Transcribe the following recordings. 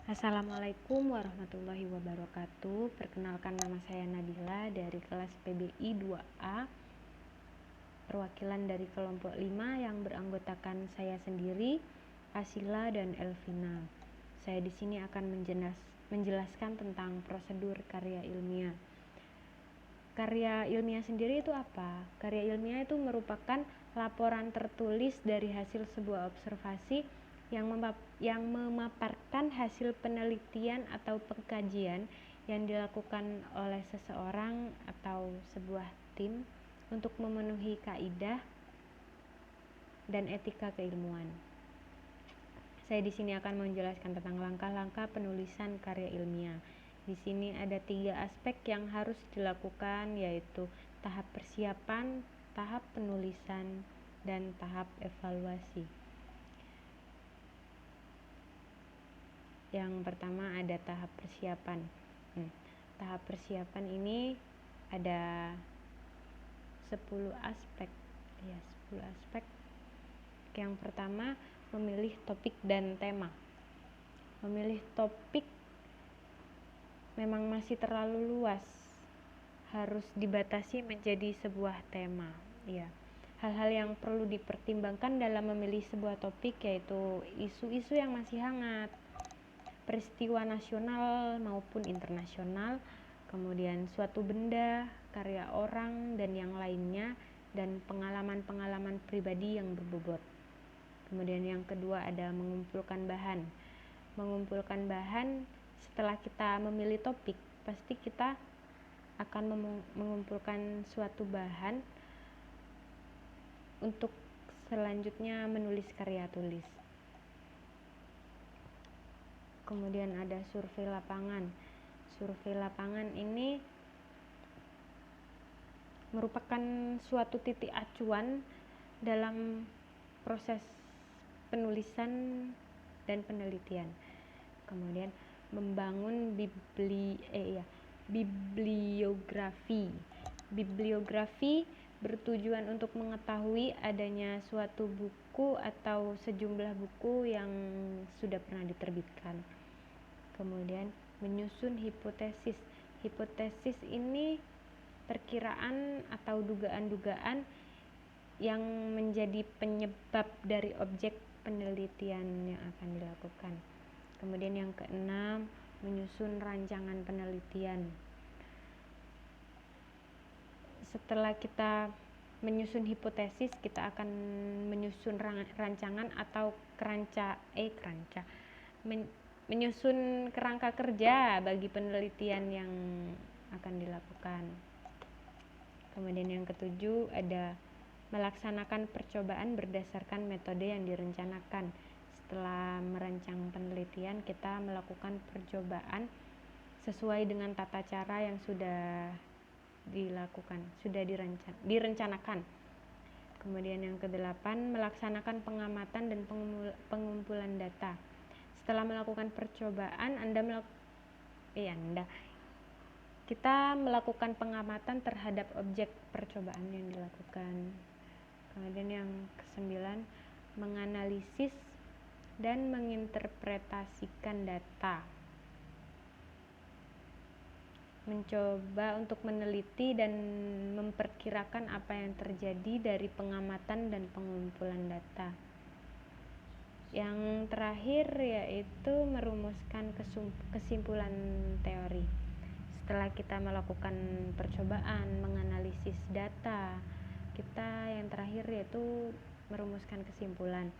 Assalamualaikum warahmatullahi wabarakatuh. Perkenalkan, nama saya Nabila dari kelas PBI 2A, perwakilan dari kelompok 5 yang beranggotakan saya sendiri, Asila dan Elvina. Saya di sini akan menjelaskan tentang prosedur karya ilmiah. Karya ilmiah sendiri itu apa? Karya ilmiah itu merupakan laporan tertulis dari hasil sebuah observasi yang memaparkan hasil penelitian atau pengkajian yang dilakukan oleh seseorang atau sebuah tim untuk memenuhi kaidah dan etika keilmuan. Saya di sini akan menjelaskan tentang langkah-langkah penulisan karya ilmiah. Di sini ada 3 aspek yang harus dilakukan, yaitu tahap persiapan, tahap penulisan, dan tahap evaluasi. Yang pertama ada tahap persiapan. Tahap persiapan ini ada 10 aspek. 10 aspek. Yang pertama, memilih topik dan tema. Memilih topik memang masih terlalu luas, harus dibatasi menjadi sebuah tema. Hal-hal yang perlu dipertimbangkan dalam memilih sebuah topik yaitu isu-isu yang masih hangat, peristiwa nasional maupun internasional, kemudian suatu benda, karya orang, dan yang lainnya, dan pengalaman-pengalaman pribadi yang berbobot. Kemudian yang kedua ada mengumpulkan bahan. Mengumpulkan bahan, setelah kita memilih topik, pasti kita akan mengumpulkan suatu bahan untuk selanjutnya menulis karya tulis. Kemudian ada survei lapangan. Survei lapangan ini merupakan suatu titik acuan dalam proses penulisan dan penelitian. Kemudian membangun bibliografi. Bibliografi bertujuan untuk mengetahui adanya suatu buku atau sejumlah buku yang sudah pernah diterbitkan. Kemudian menyusun hipotesis. Hipotesis ini perkiraan atau dugaan-dugaan yang menjadi penyebab dari objek penelitian yang akan dilakukan. Kemudian yang keenam, menyusun rancangan penelitian. Setelah kita menyusun hipotesis, kita akan menyusun rancangan atau menyusun kerangka kerja bagi penelitian yang akan dilakukan. Kemudian yang ketujuh ada melaksanakan percobaan berdasarkan metode yang direncanakan. Setelah merancang penelitian, kita melakukan percobaan sesuai dengan tata cara yang sudah dilakukan, sudah direncanakan. Kemudian yang kedelapan, melaksanakan pengamatan dan pengumpulan data. Setelah melakukan percobaan, kita melakukan pengamatan terhadap objek percobaan yang dilakukan. Kemudian yang kesembilan, menganalisis dan menginterpretasikan data. Mencoba untuk meneliti dan memperkirakan apa yang terjadi dari pengamatan dan pengumpulan data. Yang terakhir yaitu merumuskan kesimpulan teori. Setelah kita melakukan percobaan, menganalisis data, kita yang terakhir yaitu merumuskan kesimpulan.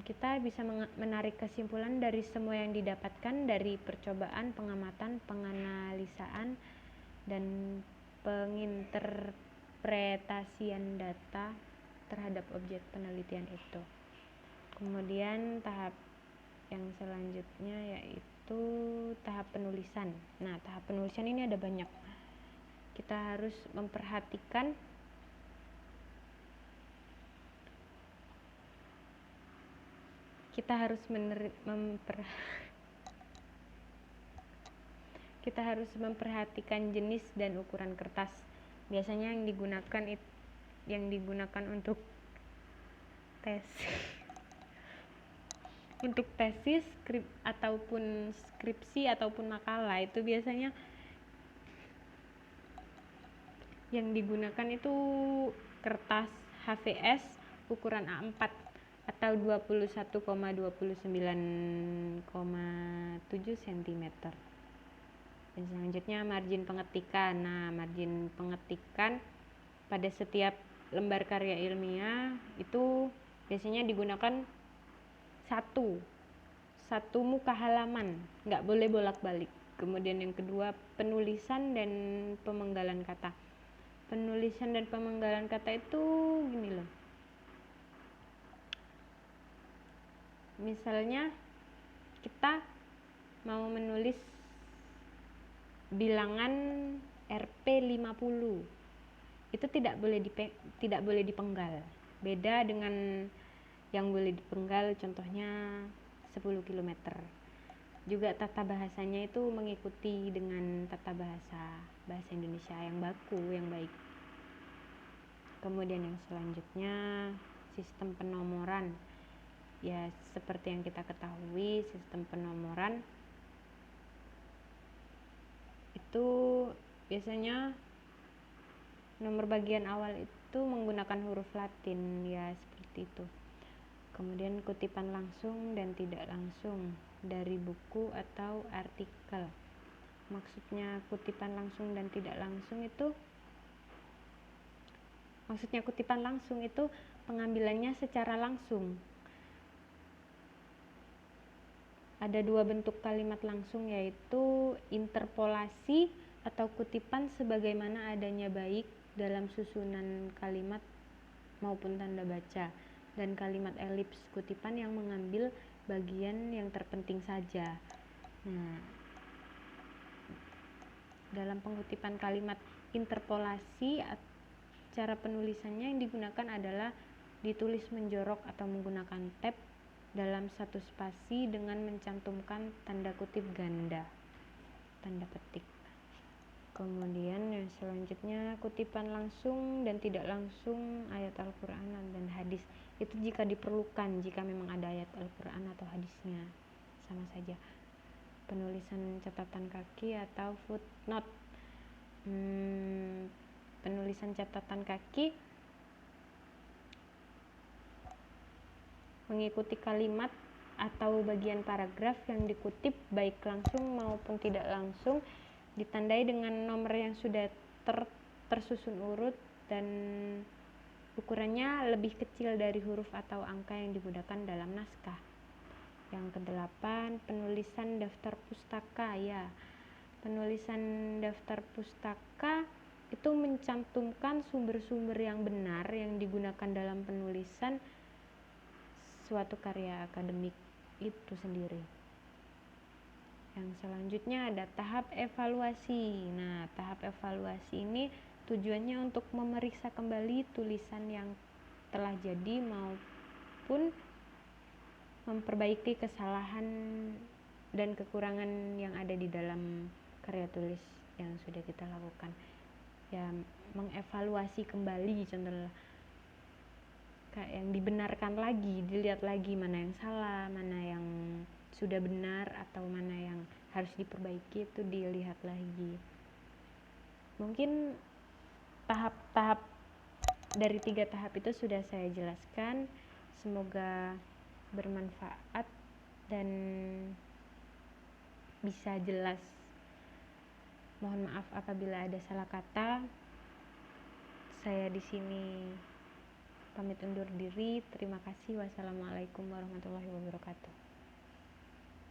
Kita bisa menarik kesimpulan dari semua yang didapatkan dari percobaan, pengamatan, penganalisaan, dan penginterpretasian data terhadap objek penelitian itu. Kemudian tahap yang selanjutnya yaitu tahap penulisan. Nah, tahap penulisan ini ada banyak. Kita harus memperhatikan memperhatikan jenis dan ukuran kertas. Biasanya yang digunakan untuk tes. untuk tesis, ataupun skripsi ataupun makalah itu biasanya yang digunakan itu kertas HVS ukuran A4 atau 21,29,7 cm. Dan selanjutnya margin pengetikan. Nah, margin pengetikan pada setiap lembar karya ilmiah itu biasanya digunakan satu muka halaman, nggak boleh bolak-balik. Kemudian yang kedua, penulisan dan pemenggalan kata. Penulisan dan pemenggalan kata itu gini loh. Misalnya kita mau menulis bilangan RP 50, itu tidak boleh dipenggal. Beda dengan yang boleh dipenggal, contohnya 10 km. Juga tata bahasanya itu mengikuti dengan tata bahasa Indonesia yang baku, yang baik. Kemudian yang selanjutnya, sistem penomoran. Ya, seperti yang kita ketahui, sistem penomoran itu biasanya nomor bagian awal itu menggunakan huruf Latin, ya seperti itu. Kemudian kutipan langsung dan tidak langsung dari buku atau artikel. Maksudnya kutipan langsung dan tidak langsung itu, pengambilannya secara langsung. Ada dua bentuk kalimat langsung, yaitu interpolasi atau kutipan sebagaimana adanya baik dalam susunan kalimat maupun tanda baca, dan kalimat elips, kutipan yang mengambil bagian yang terpenting saja. Nah, dalam pengutipan kalimat interpolasi, cara penulisannya yang digunakan adalah ditulis menjorok atau menggunakan tab dalam satu spasi dengan mencantumkan tanda kutip ganda, tanda petik. Kemudian yang selanjutnya, kutipan langsung dan tidak langsung ayat Al-Quran dan hadis. Itu jika diperlukan, jika memang ada ayat Al-Quran atau hadisnya, sama saja. Penulisan catatan kaki atau footnote. Penulisan catatan kaki mengikuti kalimat atau bagian paragraf yang dikutip baik langsung maupun tidak langsung, ditandai dengan nomor yang sudah tersusun urut dan ukurannya lebih kecil dari huruf atau angka yang digunakan dalam naskah. Yang kedelapan, penulisan daftar pustaka. Ya, penulisan daftar pustaka itu mencantumkan sumber-sumber yang benar yang digunakan dalam penulisan suatu karya akademik itu sendiri. Yang selanjutnya ada tahap evaluasi. Nah, tahap evaluasi ini tujuannya untuk memeriksa kembali tulisan yang telah jadi maupun memperbaiki kesalahan dan kekurangan yang ada di dalam karya tulis yang sudah kita lakukan. Ya, mengevaluasi kembali, contohnya kayak yang dibenarkan lagi, dilihat lagi mana yang salah, mana yang sudah benar, atau mana yang harus diperbaiki, itu dilihat lagi. Mungkin tahap-tahap dari 3 tahap itu sudah saya jelaskan. Semoga bermanfaat dan bisa jelas. Mohon maaf apabila ada salah kata. Saya di sini pamit undur diri. Terima kasih. Wassalamualaikum warahmatullahi wabarakatuh.